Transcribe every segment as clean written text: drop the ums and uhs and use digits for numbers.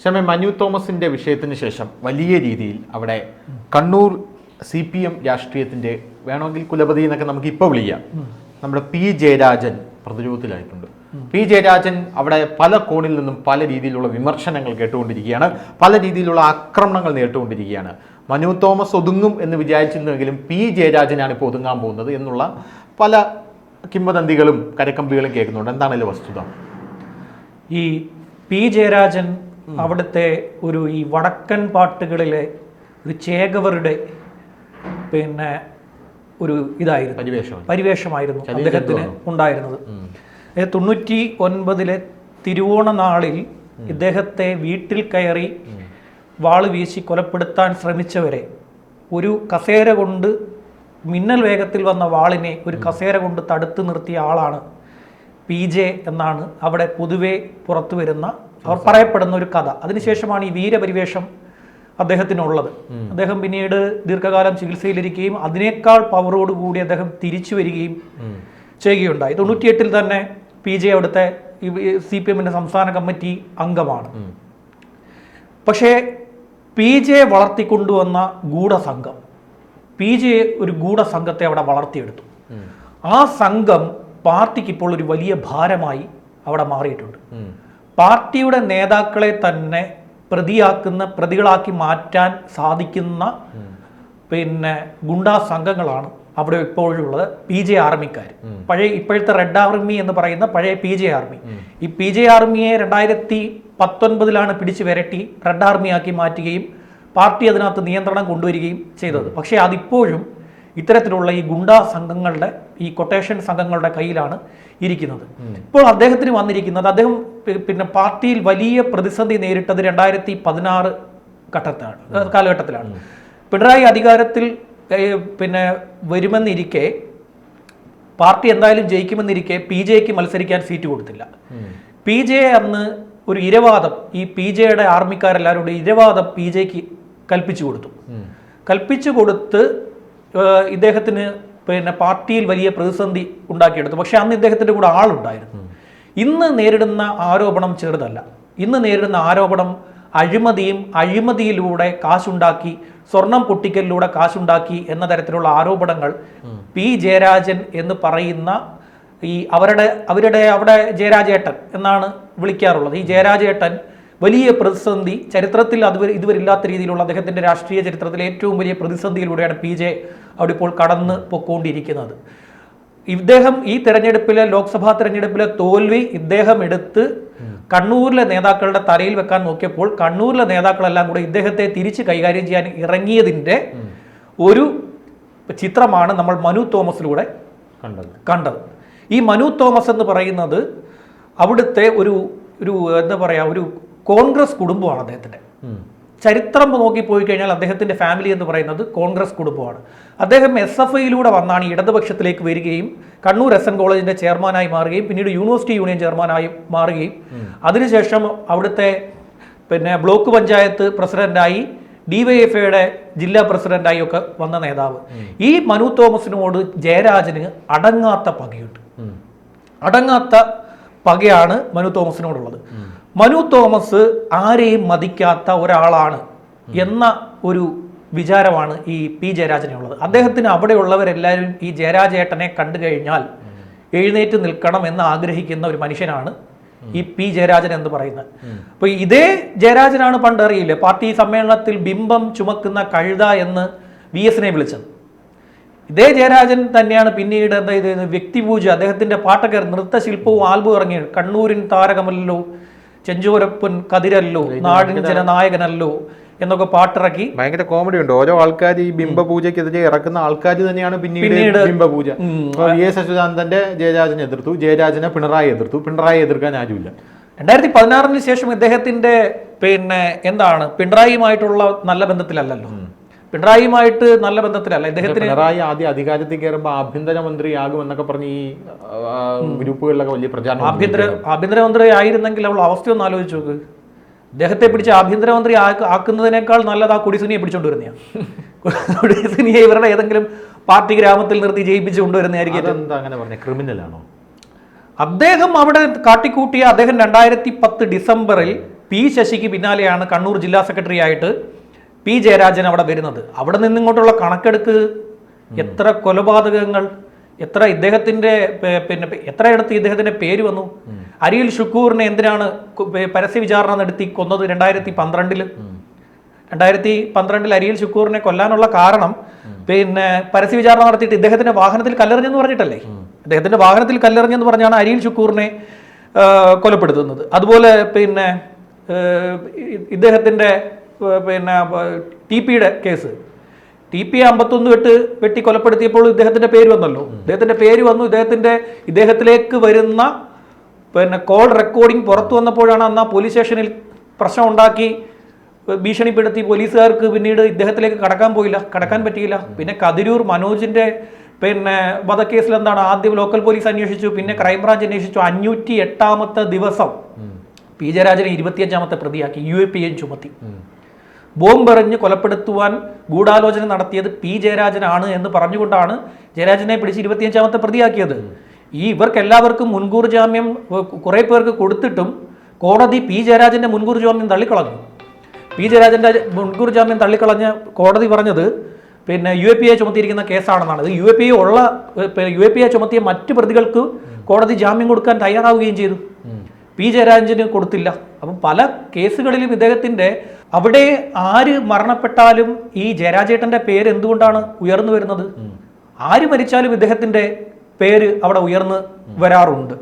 ക്ഷമ മനു തോമസിന്റെ വിഷയത്തിന് ശേഷം വലിയ രീതിയിൽ അവിടെ കണ്ണൂർ CPM രാഷ്ട്രീയത്തിന്റെ വേണമെങ്കിൽ കുലപതി എന്നൊക്കെ നമുക്ക് ഇപ്പോൾ വിളിക്കാം. നമ്മുടെ P. ജയരാജൻ പ്രതിരോധത്തിലായിട്ടുണ്ട്. P. ജയരാജൻ അവിടെ പല കോണിൽ നിന്നും പല രീതിയിലുള്ള വിമർശനങ്ങൾ കേട്ടുകൊണ്ടിരിക്കുകയാണ്, പല രീതിയിലുള്ള ആക്രമണങ്ങൾ നേരിട്ടുകൊണ്ടിരിക്കുകയാണ്. മനു തോമസ് ഒതുങ്ങും എന്ന് വിചാരിച്ചിരുന്നെങ്കിലും P. ജയരാജനാണ് ഇപ്പോൾ ഒതുങ്ങാൻ പോകുന്നത് എന്നുള്ള പല കിംവദന്തികളും കരക്കമ്പികളും കേൾക്കുന്നുണ്ട്. എന്താണല്ലോ വസ്തുത? ഈ P. ജയരാജൻ അവിടുത്തെ ഈ വടക്കൻ പാട്ടുകളിലെ ഒരു ചേകവരുടെ ഒരു പരിവേഷമായിരുന്നു അദ്ദേഹത്തിന് ഉണ്ടായിരുന്നത്. 99 തിരുവോണ നാളിൽ ഇദ്ദേഹത്തെ വീട്ടിൽ കയറി വാള് വീശി കൊലപ്പെടുത്താൻ ശ്രമിച്ചവരെ ഒരു കസേര കൊണ്ട്, മിന്നൽ വേഗത്തിൽ വന്ന വാളിനെ ഒരു കസേര കൊണ്ട് തടുത്തു നിർത്തിയ ആളാണ് PJ എന്നാണ് അവിടെ പൊതുവെ പുറത്തു വരുന്ന, അവർ പറയപ്പെടുന്ന ഒരു കഥ. അതിനുശേഷമാണ് ഈ വീരപരിവേഷം അദ്ദേഹത്തിനുള്ളത്. അദ്ദേഹം പിന്നീട് ദീർഘകാലം ചികിത്സയിലിരിക്കുകയും അതിനേക്കാൾ പവറോടുകൂടി അദ്ദേഹം തിരിച്ചു വരികയും ചെയ്യുകയുണ്ടായി. 98 തന്നെ PJ അവിടുത്തെ CPMന്റെ സംസ്ഥാന കമ്മിറ്റി അംഗമാണ്. പക്ഷേ PJ വളർത്തിക്കൊണ്ടുവന്ന ഗൂഢസംഘം, PJ ഒരു ഗൂഢസംഘത്തെ അവിടെ വളർത്തിയെടുത്തു. ആ സംഘം പാർട്ടിക്ക് ഇപ്പോൾ ഒരു വലിയ ഭാരമായി അവിടെ മാറിയിട്ടുണ്ട്. പാർട്ടിയുടെ നേതാക്കളെ തന്നെ പ്രതികളാക്കി മാറ്റാൻ സാധിക്കുന്ന ഗുണ്ടാ സംഘങ്ങളാണ് അവിടെ ഇപ്പോഴുള്ളത്. PJ ആർമിക്കാർ, ഇപ്പോഴത്തെ റെഡ് ആർമി എന്ന് പറയുന്ന പഴയ PJ ആർമി. ഈ PJ ആർമിയെ 2019 പിടിച്ചു വരട്ടി റെഡ് ആർമിയാക്കി മാറ്റുകയും പാർട്ടി അതിനകത്ത് നിയന്ത്രണം കൊണ്ടുവരികയും ചെയ്തത്. പക്ഷേ അതിപ്പോഴും ഇത്തരത്തിലുള്ള ഈ ഗുണ്ടാ സംഘങ്ങളുടെ, ഈ കൊട്ടേഷൻ സംഘങ്ങളുടെ കയ്യിലാണ് ഇരിക്കുന്നത്. ഇപ്പോൾ അദ്ദേഹത്തിന് വന്നിരിക്കുന്നത്, അദ്ദേഹം പാർട്ടിയിൽ വലിയ പ്രതിസന്ധി നേരിട്ടത് 2016 കാലഘട്ടത്തിലാണ്. പിണറായി അധികാരത്തിൽ വരുമെന്നിരിക്കെ, പാർട്ടി എന്തായാലും ജയിക്കുമെന്നിരിക്കെ PJക്ക് മത്സരിക്കാൻ സീറ്റ് കൊടുത്തില്ല. PJ അന്ന് ഒരു ഇരവാദം, ഈ PJയുടെ ആർമിക്കാരെല്ലാവരും ഇരവാദം PJക്ക് കൽപ്പിച്ചു കൊടുത്ത് ഇദ്ദേഹത്തിന് പാർട്ടിയിൽ വലിയ പ്രതിസന്ധി ഉണ്ടാക്കിയെടുത്തു. പക്ഷെ അന്ന് ഇദ്ദേഹത്തിൻ്റെ കൂടെ ആളുണ്ടായിരുന്നു. ഇന്ന് നേരിടുന്ന ആരോപണം ചെറുതല്ല. ഇന്ന് നേരിടുന്ന ആരോപണം അഴിമതിയിലൂടെ കാശുണ്ടാക്കി, സ്വർണം പൊട്ടിക്കലിലൂടെ കാശുണ്ടാക്കി എന്ന തരത്തിലുള്ള ആരോപണങ്ങൾ P. ജയരാജൻ എന്ന് പറയുന്ന അവരുടെ അവിടെ ജയരാജേട്ടൻ എന്നാണ് വിളിക്കാറുള്ളത്. ഈ ജയരാജേട്ടൻ വലിയ പ്രതിസന്ധി, ചരിത്രത്തിൽ ഇതുവരെ ഇല്ലാത്ത രീതിയിലുള്ള അദ്ദേഹത്തിൻ്റെ രാഷ്ട്രീയ ചരിത്രത്തിലെ ഏറ്റവും വലിയ പ്രതിസന്ധിയിലൂടെയാണ് PJ അവിടെ ഇപ്പോൾ കടന്നു പൊക്കോണ്ടിരിക്കുന്നത്. ഇദ്ദേഹം ഈ തെരഞ്ഞെടുപ്പിലെ, ലോക്സഭാ തെരഞ്ഞെടുപ്പിലെ തോൽവി ഇദ്ദേഹം എടുത്ത് കണ്ണൂരിലെ നേതാക്കളുടെ തലയിൽ വെക്കാൻ നോക്കിയപ്പോൾ കണ്ണൂരിലെ നേതാക്കളെല്ലാം കൂടെ ഇദ്ദേഹത്തെ തിരിച്ച് കൈകാര്യം ചെയ്യാൻ ഇറങ്ങിയതിൻ്റെ ഒരു ചിത്രമാണ് നമ്മൾ മനു തോമസിലൂടെ കണ്ടത്. ഈ മനു തോമസ് എന്ന് പറയുന്നത് അവിടുത്തെ ഒരു എന്താ പറയുക, ഒരു കോൺഗ്രസ് കുടുംബമാണ് അദ്ദേഹത്തിൻ്റെ. ചരിത്രം നോക്കിപ്പോയി കഴിഞ്ഞാൽ അദ്ദേഹത്തിൻ്റെ ഫാമിലി എന്ന് പറയുന്നത് കോൺഗ്രസ് കുടുംബമാണ്. അദ്ദേഹം SFIയിലൂടെ വന്നാണ് ഇടതുപക്ഷത്തിലേക്ക് വരികയും കണ്ണൂർ SN കോളേജിൻ്റെ ചെയർമാനായി മാറുകയും പിന്നീട് യൂണിവേഴ്സിറ്റി യൂണിയൻ ചെയർമാനായി മാറുകയും അതിനുശേഷം അവിടുത്തെ ബ്ലോക്ക് പഞ്ചായത്ത് പ്രസിഡന്റായി, DYFIയുടെ ജില്ലാ പ്രസിഡന്റായി ഒക്കെ വന്ന നേതാവ്. ഈ മനു തോമസിനോട് ജയരാജന് അടങ്ങാത്ത പകയാണ് മനു തോമസിനോടുള്ളത്. മനു തോമസ് ആരെയും മതിക്കാത്ത ഒരാളാണ് എന്ന ഒരു വിചാരമാണ് ഈ P. ജയരാജനുള്ളത്. അദ്ദേഹത്തിന് അവിടെയുള്ളവരെല്ലാവരും ഈ ജയരാജേട്ടനെ കണ്ടു കഴിഞ്ഞാൽ എഴുന്നേറ്റ് നിൽക്കണം എന്ന് ആഗ്രഹിക്കുന്ന ഒരു മനുഷ്യനാണ് ഈ P. ജയരാജൻ എന്ന് പറയുന്നത്. അപ്പോൾ ഇതേ ജയരാജനാണ് പണ്ട് അറിയില്ലേ പാർട്ടി സമ്മേളനത്തിൽ ബിംബം ചുമക്കുന്ന കഴുത എന്ന് VS വിളിച്ചത്. ഇതേ ജയരാജൻ തന്നെയാണ് പിന്നീട് വ്യക്തിപൂജ, അദ്ദേഹത്തിന്റെ പാട്ടൊക്കെ നൃത്തശില്പവും ആൽബവും ഇറങ്ങി, കണ്ണൂരിൻ താരകമല്ലോ, ചെഞ്ചോരപ്പൻ കതിരല്ലോ, നാടിൻ ജനനായകനല്ലോ എന്നൊക്കെ പാട്ടിറക്കി. ഭയങ്കര കോമഡി ഉണ്ട്. ഓരോ ആൾക്കാർ ഈ ബിംബപൂജക്കെതിരെ ഇറക്കുന്ന ആൾക്കാർ തന്നെയാണ് പിന്നീട് ബിംബപൂജ. VS അച്യുതാനന്ദന്റെ ജയരാജനെ എതിർത്തു, ജയരാജനെ പിണറായി എതിർത്തു, പിണറായി എതിർക്കാൻ ആരുമില്ല. 2016 ശേഷം ഇദ്ദേഹത്തിന്റെ പിണറായിയുമായിട്ടുള്ള നല്ല ബന്ധത്തിലല്ലല്ലോ, പിണറായിയുമായിട്ട് നല്ല ബന്ധത്തിലല്ല ഇദ്ദേഹത്തിന്. പിണറായി ആദ്യം അധികാരത്തിൽ കയറുമ്പോൾ ആഭ്യന്തരമന്ത്രിയാകും എന്നൊക്കെ പറഞ്ഞ് ഈ ഗ്രൂപ്പുകളിലൊക്കെ വലിയ പ്രചാരണം. ആഭ്യന്തരമന്ത്രി ആയിരുന്നെങ്കിൽ അവൾ അവസ്ഥയൊന്നും ആലോചിച്ച് നോക്ക്. ഇദ്ദേഹത്തെ പിടിച്ച് ആഭ്യന്തരമന്ത്രി ആക്കുന്നതിനേക്കാൾ നല്ലത് ആ കൊടിസുനിയെ പിടിച്ചോണ്ട് വരുന്നതാണ്. കൊടിസുനിയെ ഇവരുടെ ഏതെങ്കിലും പാർട്ടി ഗ്രാമത്തിൽ നിർത്തി ജയിപ്പിച്ചു കൊണ്ടുവരുന്നതായിരിക്കും. അങ്ങനെ പറഞ്ഞ ക്രിമിനലാണോ അദ്ദേഹം? അവിടെ കാട്ടിക്കൂട്ടിയ അദ്ദേഹം 2010 ഡിസംബറിൽ പി ശശിക്ക് പിന്നാലെയാണ് കണ്ണൂർ ജില്ലാ സെക്രട്ടറി ആയിട്ട് പി ജയരാജൻ അവിടെ വരുന്നത്. അവിടെ നിന്നിങ്ങോട്ടുള്ള കണക്കെടുക്ക്, എത്ര കൊലപാതകങ്ങൾ, എത്ര ഇദ്ദേഹത്തിന്റെ പിന്നെ എത്രയിടത്ത് ഇദ്ദേഹത്തിന്റെ പേര് വന്നു. അരിയിൽ ഷുക്കൂറിനെ എന്തിനാണ് പരസ്യ വിചാരണ നടത്തി കൊന്നത്? 2012 അരിയിൽ ഷുക്കൂറിനെ കൊല്ലാനുള്ള കാരണം പിന്നെ പരസ്യ വിചാരണ നടത്തിയിട്ട് ഇദ്ദേഹത്തിന്റെ വാഹനത്തിൽ കല്ലെറിഞ്ഞെന്ന് പറഞ്ഞിട്ടല്ലേ? ഇദ്ദേഹത്തിന്റെ വാഹനത്തിൽ കല്ലെറിഞ്ഞെന്ന് പറഞ്ഞാണ് അരിയിൽ ഷുക്കൂറിനെ കൊലപ്പെടുത്തുന്നത്. അതുപോലെ പിന്നെ ഇദ്ദേഹത്തിന്റെ പിന്നെ TPയുടെ കേസ്, TP 51 വെട്ടി കൊലപ്പെടുത്തിയപ്പോൾ ഇദ്ദേഹത്തിന്റെ പേര് വന്നല്ലോ. ഇദ്ദേഹത്തിന്റെ പേര് വന്നു. ഇദ്ദേഹത്തിലേക്ക് വരുന്ന പിന്നെ കോൾ റെക്കോർഡിംഗ് പുറത്തു വന്നപ്പോഴാണ് അന്ന് ആ പോലീസ് സ്റ്റേഷനിൽ പ്രശ്നം ഉണ്ടാക്കി ഭീഷണിപ്പെടുത്തി പോലീസുകാർക്ക് പിന്നീട് ഇദ്ദേഹത്തിലേക്ക് കടക്കാൻ പറ്റിയില്ല. പിന്നെ കതിരൂർ മനോജിന്റെ പിന്നെ വധക്കേസിൽ എന്താണ്, ആദ്യം ലോക്കൽ പോലീസ് അന്വേഷിച്ചു, പിന്നെ ക്രൈംബ്രാഞ്ച് അന്വേഷിച്ചു. 508ാമത്തെ ദിവസം പി ജയരാജനെ 25ാമത്തെ പ്രതിയാക്കി, UAPA ചുമത്തി. ബോംബെറിഞ്ഞ് കൊലപ്പെടുത്തുവാൻ ഗൂഢാലോചന നടത്തിയത് പി ജയരാജനാണ് എന്ന് പറഞ്ഞുകൊണ്ടാണ് ജയരാജനെ പിടിച്ച് 25ാമത്തെ പ്രതിയാക്കിയത്. ഇവർക്കെല്ലാവർക്കും മുൻകൂർ ജാമ്യം കുറെ പേർക്ക് കൊടുത്തിട്ടും കോടതി പി ജയരാജന്റെ മുൻകൂർ ജാമ്യം തള്ളിക്കളഞ്ഞു. പി ജയരാജന്റെ മുൻകൂർ ജാമ്യം തള്ളിക്കളഞ്ഞ് കോടതി പറഞ്ഞത് പിന്നെ UAPA ചുമത്തിയിരിക്കുന്ന കേസാണെന്നാണ്. ഇത് UAPA ചുമത്തിയ മറ്റു പ്രതികൾക്ക് കോടതി ജാമ്യം കൊടുക്കാൻ തയ്യാറാവുകയും ചെയ്തു. പി ജയരാജന് കൊടുത്തില്ല. അപ്പം പല കേസുകളിലും ഇദ്ദേഹത്തിന്റെ അവിടെ ആര് മരണപ്പെട്ടാലും ഈ ജയരാജേട്ടന്റെ പേര് എന്തുകൊണ്ടാണ് ഉയർന്നു വരുന്നത്? ആര് മരിച്ചാലും ഇദ്ദേഹത്തിന്റെ പേര് അവിടെ ഉയർന്നു വരാറുണ്ട്.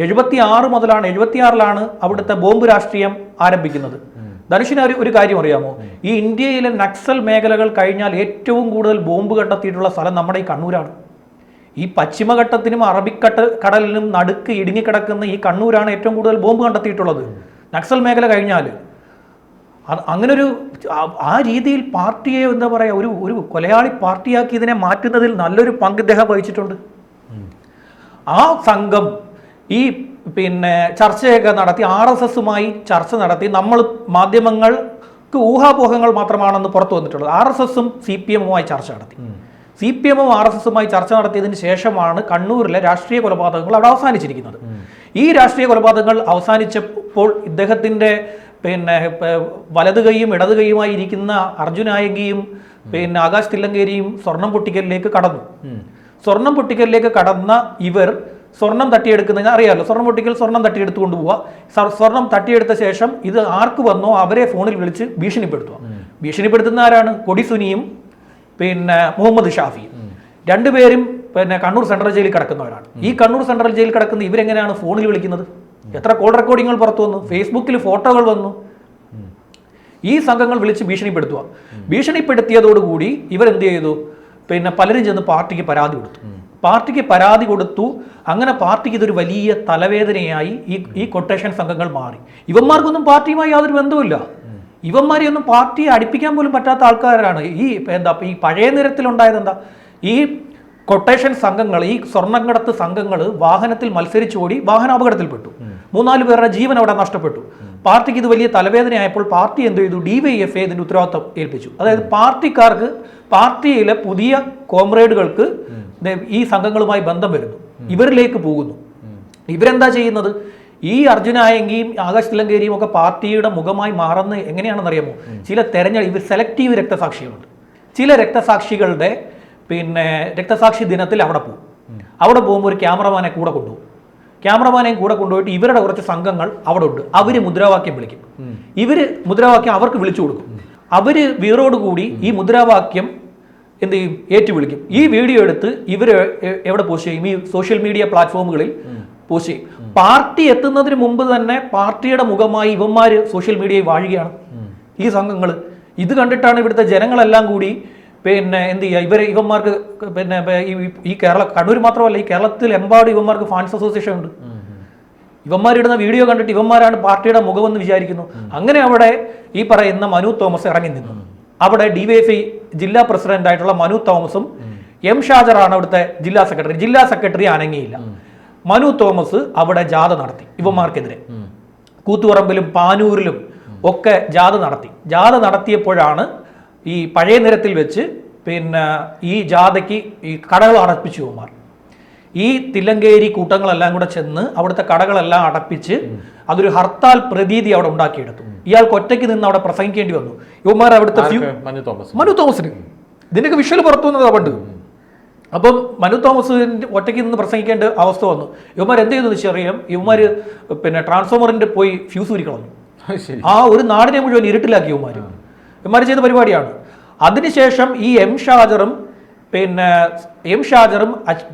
76 അവിടുത്തെ ബോംബ് രാഷ്ട്രീയം ആരംഭിക്കുന്നത്. ധനുഷിന് ഒരു കാര്യം അറിയാമോ? ഈ ഇന്ത്യയിലെ നക്സൽ മേഖലകൾ കഴിഞ്ഞാൽ ഏറ്റവും കൂടുതൽ ബോംബ് കണ്ടെത്തിയിട്ടുള്ള സ്ഥലം നമ്മുടെ ഈ കണ്ണൂരാണ്. ഈ പശ്ചിമഘട്ടത്തിനും അറബിക്കടലിനും നടുക്ക് ഇടുങ്ങിക്കിടക്കുന്ന ഈ കണ്ണൂരാണ് ഏറ്റവും കൂടുതൽ ബോംബ് കണ്ടെത്തിയിട്ടുള്ളത്. നക്സൽ മേഖല കഴിഞ്ഞാൽ അങ്ങനൊരു ആ രീതിയിൽ പാർട്ടിയെ എന്താ പറയുക, ഒരു കൊലയാളി പാർട്ടിയാക്കി ഇതിനെ മാറ്റുന്നതിൽ നല്ലൊരു പങ്ക് ഇദ്ദേഹം വഹിച്ചിട്ടുണ്ട്. ആ സംഘം ഈ പിന്നെ ചർച്ചയൊക്കെ നടത്തി, RSSുമായി ചർച്ച നടത്തി. നമ്മൾ മാധ്യമങ്ങൾക്ക് ഊഹാപോഹങ്ങൾ മാത്രമാണെന്ന് പുറത്തു വന്നിട്ടുള്ളത്. RSSും CPMുമായി ചർച്ച നടത്തി. CPMും RSSുമായി ചർച്ച നടത്തിയതിന് ശേഷമാണ് കണ്ണൂരിലെ രാഷ്ട്രീയ കൊലപാതകങ്ങൾ അവിടെ അവസാനിച്ചിരിക്കുന്നത്. ഈ രാഷ്ട്രീയ കൊലപാതകങ്ങൾ അവസാനിച്ചപ്പോൾ ഇദ്ദേഹത്തിന്റെ പിന്നെ വലതു കൈയും ഇടതു കൈയുമായി ഇരിക്കുന്ന അർജുൻ ആയങ്കിയും പിന്നെ ആകാശ് തില്ലങ്കേരിയും സ്വർണം പൊട്ടിക്കലിലേക്ക് കടന്നു. സ്വർണം പൊട്ടിക്കലിലേക്ക് കടന്ന ഇവർ സ്വർണം തട്ടിയെടുക്കുന്നതിന് അറിയാമല്ലോ, സ്വർണം പൊട്ടിക്കൽ സ്വർണം തട്ടിയെടുത്ത് കൊണ്ടുപോവുക. സ്വർണം തട്ടിയെടുത്ത ശേഷം ഇത് ആർക്ക് വന്നോ അവരെ ഫോണിൽ വിളിച്ച് ഭീഷണിപ്പെടുത്തുക. ഭീഷണിപ്പെടുത്തുന്ന ആരാണ്? കൊടിസുനിയും പിന്നെ മുഹമ്മദ് ഷാഫിയും. രണ്ടുപേരും പിന്നെ കണ്ണൂർ സെൻട്രൽ ജയിലിൽ കിടക്കുന്നവരാണ്. ഈ കണ്ണൂർ സെൻട്രൽ ജയിലിൽ കിടക്കുന്ന ഇവരെങ്ങനെയാണ് ഫോണിൽ വിളിക്കുന്നത്? എത്ര കോൾ റെക്കോർഡിങ്ങുകൾ പുറത്തു വന്നു, ഫേസ്ബുക്കിൽ ഫോട്ടോകൾ വന്നു. ഈ സംഘങ്ങൾ വിളിച്ച് ഭീഷണിപ്പെടുത്തുക. ഭീഷണിപ്പെടുത്തിയതോടുകൂടി ഇവരെന്ത് ചെയ്തു? പിന്നെ പലരും ചെന്ന് പാർട്ടിക്ക് പരാതി കൊടുത്തു. അങ്ങനെ പാർട്ടിക്ക് ഇതൊരു വലിയ തലവേദനയായി ഈ കൊട്ടേഷൻ സംഘങ്ങൾ മാറി. ഇവന്മാർക്കൊന്നും പാർട്ടിയുമായി യാതൊരു ബന്ധവുമില്ല. ഇവന്മാരെയൊന്നും പാർട്ടിയെ അടുപ്പിക്കാൻ പോലും പറ്റാത്ത ആൾക്കാരാണ്. ഈ പഴയ നിരത്തിലുണ്ടായത് എന്താ? ഈ കൊട്ടേഷൻ സംഘങ്ങൾ, ഈ സ്വർണ്ണക്കടത്ത് സംഘങ്ങൾ വാഹനത്തിൽ മത്സരിച്ചോടി വാഹനാപകടത്തിൽപ്പെട്ടു. 3-4 പേരുടെ ജീവൻ അവിടെ നഷ്ടപ്പെട്ടു. പാർട്ടിക്ക് ഇത് വലിയ തലവേദനയായപ്പോൾ പാർട്ടി എന്ത് ചെയ്തു? DYFA ഇതിന്റെ ഉത്തരവാദിത്വം ഏൽപ്പിച്ചു. അതായത് പാർട്ടിക്കാർക്ക്, പാർട്ടിയിലെ പുതിയ കോമ്രേഡുകൾക്ക് ഈ സംഘങ്ങളുമായി ബന്ധം വരുന്നു, ഇവരിലേക്ക് പോകുന്നു. ഇവരെന്താ ചെയ്യുന്നത്? ഈ അർജുനായെങ്കിലും ആകാശ് തില്ലങ്കേരിയും ഒക്കെ പാർട്ടിയുടെ മുഖമായി മാറുന്നത് എങ്ങനെയാണെന്ന് അറിയാമോ? ഇവർ സെലക്റ്റീവ് രക്തസാക്ഷികളുണ്ട്. ചില രക്തസാക്ഷികളുടെ പിന്നെ രക്തസാക്ഷി ദിനത്തിൽ അവിടെ പോകും. അവിടെ പോകുമ്പോൾ ഒരു ക്യാമറമാനെ കൂടെ കൊണ്ടുപോകും. ക്യാമറമാനെയും കൂടെ കൊണ്ടുപോയിട്ട് ഇവരുടെ കുറച്ച് സംഘങ്ങൾ അവിടെ ഉണ്ട്. അവര് മുദ്രാവാക്യം വിളിക്കും. മുദ്രാവാക്യം അവർക്ക് വിളിച്ചു കൊടുക്കും. അവര് വീറോടുകൂടി ഈ മുദ്രാവാക്യം എന്ത് ചെയ്യും? ഏറ്റുവിളിക്കും. ഈ വീഡിയോ എടുത്ത് ഇവർ എവിടെ പോസ്റ്റ് ചെയ്യും? ഈ സോഷ്യൽ മീഡിയ പ്ലാറ്റ്ഫോമുകളിൽ പോസ്റ്റ് ചെയ്യും. പാർട്ടി എത്തുന്നതിന് മുമ്പ് തന്നെ പാർട്ടിയുടെ മുഖമായി ഇവന്മാര് സോഷ്യൽ മീഡിയയിൽ വാഴുകയാണ് ഈ സംഘങ്ങൾ. ഇത് കണ്ടിട്ടാണ് ഇവിടുത്തെ ജനങ്ങളെല്ലാം കൂടി പിന്നെ എന്ത് ചെയ്യുക? ഇവന്മാർക്ക് പിന്നെ ഈ കണ്ണൂർ മാത്രമല്ല, ഈ കേരളത്തിൽ എമ്പാടും ഇവന്മാർക്ക് ഫാൻസ് അസോസിയേഷൻ ഉണ്ട്. ഇവന്മാരിടുന്ന വീഡിയോ കണ്ടിട്ട് ഇവന്മാരാണ് പാർട്ടിയുടെ മുഖമെന്ന് വിചാരിക്കുന്നു. അങ്ങനെ അവിടെ ഈ പറയുന്ന മനു തോമസ് ഇറങ്ങി നിന്നു. അവിടെ DYFI ജില്ലാ പ്രസിഡന്റ് ആയിട്ടുള്ള മനു തോമസും M ഷാജറാണ് അവിടുത്തെ ജില്ലാ സെക്രട്ടറി അനങ്ങിയില്ല. മനു തോമസ് അവിടെ ജാഥ നടത്തി ഇവന്മാർക്കെതിരെ. കൂത്തുപറമ്പിലും പാനൂരിലും ഒക്കെ ജാഥ നടത്തിയപ്പോഴാണ് ഈ പഴയ നിരത്തിൽ വെച്ച് പിന്നെ ഈ ജാഥയ്ക്ക് ഈ കടകൾ അടപ്പിച്ചു ഇവന്മാർ. ഈ തില്ലങ്കേരി കൂട്ടങ്ങളെല്ലാം കൂടെ ചെന്ന് അവിടുത്തെ കടകളെല്ലാം അടപ്പിച്ച് അതൊരു ഹർത്താൽ പ്രതീതി അവിടെ ഉണ്ടാക്കിയെടുത്തു. ഇയാൾക്ക് ഒറ്റയ്ക്ക് നിന്ന് അവിടെ പ്രസംഗിക്കേണ്ടി വന്നു. യുവമാർ അവിടുത്തെ മനു തോമസിന് ഇതിന്റെയൊക്കെ വിഷ്വൽ പുറത്തു വന്നത് പണ്ട്. അപ്പം മനു തോമസ് ഒറ്റയ്ക്ക് നിന്ന് പ്രസംഗിക്കേണ്ട അവസ്ഥ വന്നു. യുവമാർ എന്ത് ചെയ്തു ചെറിയാം, യുവമാർ പിന്നെ ട്രാൻസ്ഫോമറിന്റെ പോയി ഫ്യൂസ് ഊരിക്കളഞ്ഞു. ആ ഒരു നാടിനെ മുഴുവൻ ഇരുട്ടിലാക്കി യുവമാർ ചെയ്ത പരിപാടിയാണ്. അതിനുശേഷം ഈ എം ഷാജറും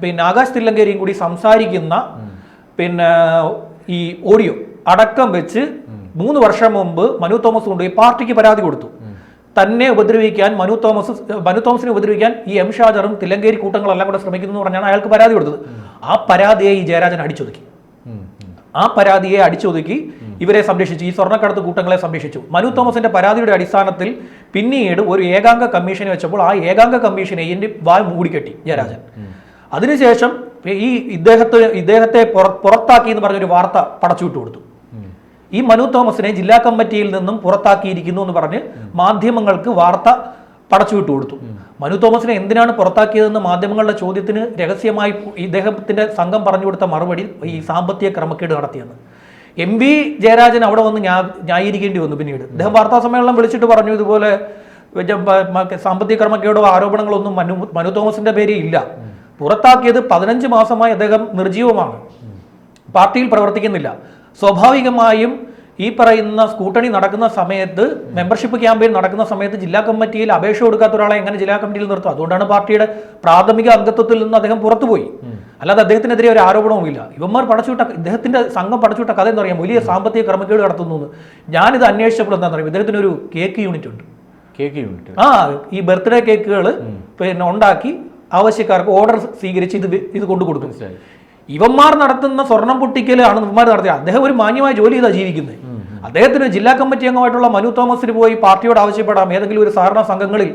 പിന്നെ ആകാശ് തില്ലങ്കേരിയും കൂടി സംസാരിക്കുന്ന പിന്നെ ഈ ഓഡിയോ അടക്കം വെച്ച് 3 വർഷം മുമ്പ് മനു തോമസ് കൊണ്ടുപോയി പാർട്ടിക്ക് പരാതി കൊടുത്തു. തന്നെ ഉപദ്രവിക്കാൻ മനു തോമസിനെ ഉപദ്രവിക്കാൻ ഈ എം ഷാജറും തില്ലങ്കേരി കൂട്ടങ്ങളെല്ലാം കൂടെ ശ്രമിക്കുന്നു എന്ന് പറഞ്ഞാണ് അയാൾക്ക് പരാതി കൊടുത്തത്. ആ പരാതിയെ ഈ ജയരാജൻ അടിച്ചൊതുക്കി ഇവരെ സംരക്ഷിച്ചു, ഈ സ്വർണ്ണക്കടത്ത് കൂട്ടങ്ങളെ സംരക്ഷിച്ചു. മനു തോമസിന്റെ പരാതിയുടെ അടിസ്ഥാനത്തിൽ പിന്നീട് ഒരു ഏകാംഗ കമ്മീഷനെ വെച്ചപ്പോൾ ആ ഏകാംഗ കമ്മീഷനെ ഇതിന്റെ വായ് മൂടിക്കെട്ടി ജയരാജൻ. അതിനുശേഷം ഈ ഇദ്ദേഹത്തെ പുറത്താക്കി എന്ന് പറഞ്ഞൊരു വാർത്ത പടച്ചുവിട്ടു കൊടുത്തു. ഈ മനു തോമസിനെ ജില്ലാ കമ്മിറ്റിയിൽ നിന്നും പുറത്താക്കിയിരിക്കുന്നു എന്ന് പറഞ്ഞ് മാധ്യമങ്ങൾക്ക് വാർത്ത പടച്ചുവിട്ടു കൊടുത്തു. മനു തോമസിനെ എന്തിനാണ് പുറത്താക്കിയതെന്ന് മാധ്യമങ്ങളുടെ ചോദ്യത്തിന് രഹസ്യമായി ഇദ്ദേഹത്തിന്റെ സംഘം പറഞ്ഞു കൊടുത്ത മറുപടി ഈ സാമ്പത്തിക ക്രമക്കേട് നടത്തിയെന്ന്. എം വി ജയരാജൻ അവിടെ വന്ന് ന്യായീകരിക്കേണ്ടി വന്നു. പിന്നീട് അദ്ദേഹം വാർത്താ സമ്മേളനം വിളിച്ചിട്ട് പറഞ്ഞു, ഇതുപോലെ സാമ്പത്തിക ക്രമക്കേടോ ആരോപണങ്ങളൊന്നും മനു തോമസിന്റെ പേരിൽ ഇല്ല. പുറത്താക്കിയത് 15 മാസമായി അദ്ദേഹം നിർജീവമാണ്, പാർട്ടിയിൽ പ്രവർത്തിക്കുന്നില്ല. സ്വാഭാവികമായും ഈ പറയുന്ന സ്കൂട്ടണി നടക്കുന്ന സമയത്ത്, മെമ്പർഷിപ്പ് ക്യാമ്പയിൻ നടക്കുന്ന സമയത്ത് ജില്ലാ കമ്മിറ്റിയിൽ അപേക്ഷ കൊടുക്കാത്ത ഒരാളെ എങ്ങനെ ജില്ലാ കമ്മിറ്റിയിൽ നിർത്തും? അതുകൊണ്ടാണ് പാർട്ടിയുടെ പ്രാഥമിക അംഗത്വത്തിൽ നിന്ന് അദ്ദേഹം പുറത്തുപോയി. അല്ലാതെ അദ്ദേഹത്തിനെതിരെ ഒരു ആരോപണവുമില്ല. ഇവന്മാർ ഇദ്ദേഹത്തിന്റെ സംഘം പടച്ചുവിട്ട കഥ എന്ന് പറയാം, വലിയ സാമ്പത്തിക ക്രമക്കേട് നടത്തുന്നു എന്ന്. ഞാനിത് അന്വേഷിച്ചപ്പോൾ എന്താണെന്ന് അറിയാം, ഇദ്ദേഹത്തിന് ഒരു കേക്ക് യൂണിറ്റ് ഉണ്ട്. ഈ ബർത്ത്ഡേ കേക്കുകൾ പിന്നെ ഉണ്ടാക്കി ആവശ്യക്കാർക്ക് ഓർഡർ സ്വീകരിച്ച് ഇത് കൊണ്ടു കൊടുക്കും. ഇവന്മാർ നടത്തുന്ന സ്വർണം പൊട്ടിക്കലാണ് ഇവന്മാർ നടത്തിയത്. അദ്ദേഹം ഒരു മാന്യമായ ജോലി ചെയ്താൽ ജീവിക്കുന്നത്. അദ്ദേഹത്തിന് ജില്ലാ കമ്മിറ്റി അംഗമായിട്ടുള്ള മനു തോമസിന് പോയി പാർട്ടിയോട് ആവശ്യപ്പെടാം, ഏതെങ്കിലും ഒരു സഹകരണ സംഘങ്ങളിൽ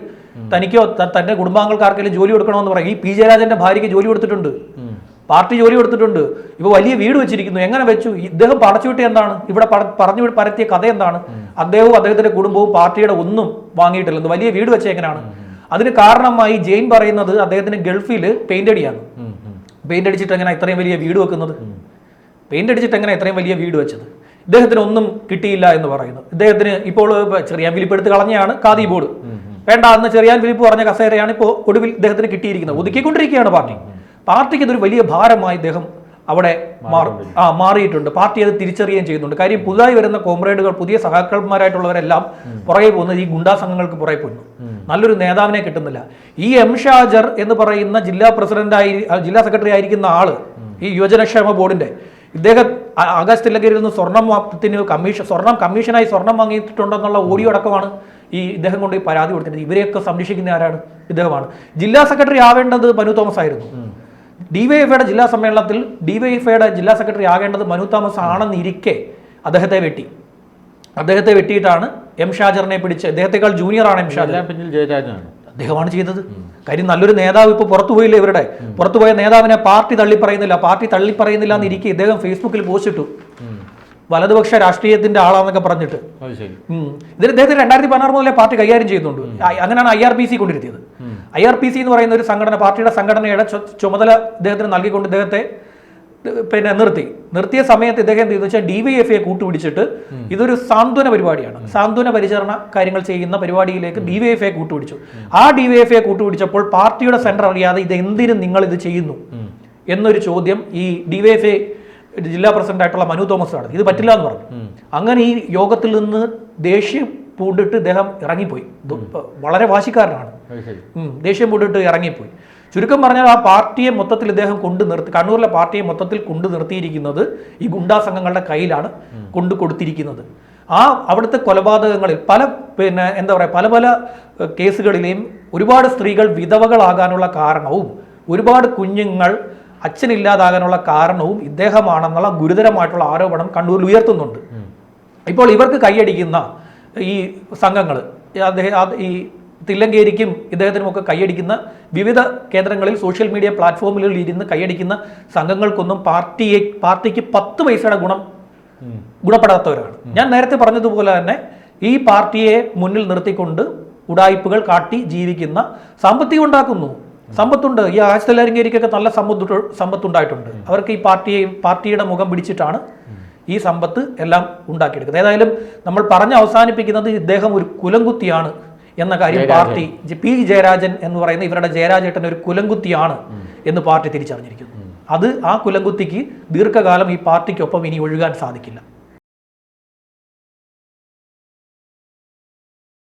തനിക്കോ തന്റെ കുടുംബാംഗങ്ങൾക്ക് ആർക്കെങ്കിലും ജോലി കൊടുക്കണമെന്ന് പറയും. ഈ പി ജയരാജന്റെ ഭാര്യയ്ക്ക് ജോലി കൊടുത്തിട്ടുണ്ട്, പാർട്ടി ജോലി കൊടുത്തിട്ടുണ്ട്. ഇവ വലിയ വീട് വെച്ചിരിക്കുന്നു. എങ്ങനെ വെച്ചു? ഇദ്ദേഹം പടച്ചുവിട്ടി എന്താണ്? ഇവിടെ പറഞ്ഞു പരത്തിയ കഥ എന്താണ്? അദ്ദേഹവും അദ്ദേഹത്തിന്റെ കുടുംബവും പാർട്ടിയുടെ ഒന്നും വാങ്ങിയിട്ടില്ല. വലിയ വീട് വെച്ച എങ്ങനെയാണ്? അതിന് കാരണമായി ജെയിൻ പറയുന്നത് അദ്ദേഹത്തിന് ഗൾഫിൽ പെയിന്റ് അടിയാണ്. പെയിന്റ് അടിച്ചിട്ട് എങ്ങനെ ഇത്രയും വലിയ വീട് വെക്കുന്നത്? പെയിന്റ് അടിച്ചിട്ട് എങ്ങനെ ഇത്രയും വലിയ വീട് വെച്ചത്? ഇദ്ദേഹത്തിന് ഒന്നും കിട്ടിയില്ല എന്ന് പറയുന്നു. ഇദ്ദേഹത്തിന് ഇപ്പോൾ ചെറിയാൻ ഫിലിപ്പ് എടുത്ത് കളഞ്ഞാണ് ഖാദി ബോർഡ്. വേണ്ട, അന്ന് ചെറിയാൻ ഫിലിപ്പ് പറഞ്ഞ കസേരയാണ് ഇപ്പോൾ ഒടുവിൽ ഇദ്ദേഹത്തിന് കിട്ടിയിരിക്കുന്നത്. ഒതുക്കിക്കൊണ്ടിരിക്കുകയാണ് പാർട്ടിക്ക് ഇതൊരു വലിയ ഭാരമായി ഇദ്ദേഹം അവിടെ മാറിയിട്ടുണ്ട്. പാർട്ടി അത് തിരിച്ചറിയുകയും ചെയ്യുന്നുണ്ട്. കാര്യം പുതുതായി വരുന്ന കോമ്രേഡുകൾ, പുതിയ സഹാക്കന്മാരായിട്ടുള്ളവരെല്ലാം പുറകെ പോകുന്നത് ഈ ഗുണ്ടാ സംഘങ്ങൾക്ക് പുറകെ പോകുന്നു. നല്ലൊരു നേതാവിനെ കിട്ടുന്നില്ല. ഈ എം ഷാജർ എന്ന് പറയുന്ന ജില്ലാ സെക്രട്ടറി ആയിരിക്കുന്ന ആള്, ഈ യുവജനക്ഷേമ ബോർഡിന്റെ, ഇദ്ദേഹം ആകാശ് തില്ലങ്കേരിയിൽ നിന്ന് സ്വർണം കമ്മീഷനായി സ്വർണം വാങ്ങിയിട്ടുണ്ടെന്നുള്ള ഓഡിയോ അടക്കമാണ് ഈ ഇദ്ദേഹം കൊണ്ട് പരാതി കൊടുത്തിട്ടുണ്ട്. ഇവരെയൊക്കെ സംരക്ഷിക്കുന്ന ആരാണ്? ഇദ്ദേഹമാണ്. ജില്ലാ സെക്രട്ടറി ആവേണ്ടത് മനു തോമസ് ആയിരുന്നു. ഡിവൈഎഫ്ഐയുടെ ജില്ലാ സമ്മേളനത്തിൽ ഡിവൈഎഫ്ഐയുടെ ജില്ലാ സെക്രട്ടറി ആകേണ്ടത് മനു തോമസ് ആണെന്നിരിക്കെ അദ്ദേഹത്തെ വെട്ടിയിട്ടാണ് എം ഷാജറിനെ പിടിച്ച്. അദ്ദേഹത്തെക്കാൾ ജൂനിയറാണ് എം ഷാജർ, അദ്ദേഹമാണ് ചെയ്തത്. കാര്യം നല്ലൊരു നേതാവ് ഇപ്പോൾ പുറത്തുപോയില്ലേ, ഇവരുടെ പുറത്തുപോയ നേതാവിനെ പാർട്ടി തള്ളിപ്പറയുന്നില്ല എന്നിരിക്കെ ഇദ്ദേഹം ഫേസ്ബുക്കിൽ പോസ്റ്റ് ഇട്ടു, വലതുപക്ഷ രാഷ്ട്രീയത്തിന്റെ ആളാന്നൊക്കെ പറഞ്ഞിട്ട്. ഇതിന് ഇദ്ദേഹത്തിന് 2016 മുതലേ പാർട്ടി കൈകാര്യം ചെയ്യുന്നുണ്ട്. അങ്ങനെയാണ് IRPC കൊണ്ടിരുത്തിയത്. IRPC എന്ന് പറയുന്ന ഒരു സംഘടന, പാർട്ടിയുടെ സംഘടനയുടെ ചുമതല ഇദ്ദേഹത്തിന് നൽകിക്കൊണ്ട് ഇദ്ദേഹത്തെ പിന്നെ നിർത്തിയ സമയത്ത് ഇദ്ദേഹം എന്ത് ചെയ്തു വെച്ചാൽ DYFഐ കൂട്ടുപിടിച്ചിട്ട്, ഇതൊരു സാന്ത്വന പരിപാടിയാണ്, സാന്ത്വന പരിചരണ കാര്യങ്ങൾ ചെയ്യുന്ന പരിപാടിയിലേക്ക് DYFഐ കൂട്ടുപിടിച്ചു. ആ DYFഐ കൂട്ടുപിടിച്ചപ്പോൾ പാർട്ടിയുടെ സെന്റർ അറിയാതെ ഇത് എന്തിനും നിങ്ങൾ ഇത് ചെയ്യുന്നു എന്നൊരു ചോദ്യം ഈ DYFഐ ജില്ലാ പ്രസിഡന്റ് ആയിട്ടുള്ള മനു തോമസ് ആണ്. ഇത് പറ്റില്ല എന്ന് പറഞ്ഞു. അങ്ങനെ ഈ യോഗത്തിൽ നിന്ന് ദേഷ്യം പൂണ്ടിട്ട് ഇദ്ദേഹം ഇറങ്ങിപ്പോയി. വളരെ വാശിക്കാരനാണ്. ദേഷ്യം പൂണ്ടിട്ട് ഇറങ്ങിപ്പോയി. ചുരുക്കം പറഞ്ഞാൽ ആ പാർട്ടിയെ മൊത്തത്തിൽ ഇദ്ദേഹം കണ്ണൂരിലെ പാർട്ടിയെ മൊത്തത്തിൽ കൊണ്ടു നിർത്തിയിരിക്കുന്നത് ഈ ഗുണ്ടാ സംഘങ്ങളുടെ കയ്യിലാണ് കൊണ്ടു കൊടുത്തിരിക്കുന്നത്. അവിടുത്തെ കൊലപാതകങ്ങളിൽ പല കേസുകളിലെയും ഒരുപാട് സ്ത്രീകൾ വിധവകളാകാനുള്ള കാരണവും ഒരുപാട് കുഞ്ഞുങ്ങൾ അച്ഛനില്ലാതാകാനുള്ള കാരണവും ഇദ്ദേഹമാണെന്നുള്ള ഗുരുതരമായിട്ടുള്ള ആരോപണം കണ്ണൂരിൽ ഉയർത്തുന്നുണ്ട്. ഇപ്പോൾ ഇവർക്ക് കൈയടിക്കുന്ന ഈ സംഘങ്ങൾ, ഈ തില്ലങ്കേരിക്കും ഇദ്ദേഹത്തിനുമൊക്കെ കൈയടിക്കുന്ന വിവിധ കേന്ദ്രങ്ങളിൽ സോഷ്യൽ മീഡിയ പ്ലാറ്റ്ഫോമുകളിൽ ഇരുന്ന് കൈയടിക്കുന്ന സംഘങ്ങൾക്കൊന്നും പാർട്ടിക്ക് 10 പൈസയുടെ ഗുണപ്പെടാത്തവരാണ്. ഞാൻ നേരത്തെ പറഞ്ഞതുപോലെ തന്നെ ഈ പാർട്ടിയെ മുന്നിൽ നിർത്തിക്കൊണ്ട് ഉടായിപ്പുകൾ കാട്ടി ജീവിക്കുന്ന, സാമ്പത്തികം ഉണ്ടാക്കുന്നു, സമ്പത്തുണ്ട്. ഈ ആകാശ് തെല്ലങ്കേരിക്കൊക്കെ നല്ല സമ്പത്തുണ്ടായിട്ടുണ്ട്. അവർക്ക് ഈ പാർട്ടിയുടെ മുഖം പിടിച്ചിട്ടാണ് ഈ സമ്പത്ത് എല്ലാം ഉണ്ടാക്കിയെടുക്കുന്നത്. ഏതായാലും നമ്മൾ പറഞ്ഞ് അവസാനിപ്പിക്കുന്നത് ഇദ്ദേഹം ഒരു കുലംകുത്തിയാണ് എന്ന കാര്യം പാർട്ടി പി ജയരാജൻ എന്ന് പറയുന്ന ഇവരുടെ ജയരാജേട്ടൻ ഒരു കുലംകുത്തിയാണ് എന്ന് പാർട്ടി തിരിച്ചറിഞ്ഞിരിക്കുന്നു. ആ കുലംകുത്തിക്ക് ദീർഘകാലം ഈ പാർട്ടിക്കൊപ്പം ഇനി ഒഴുകാൻ സാധിക്കില്ല.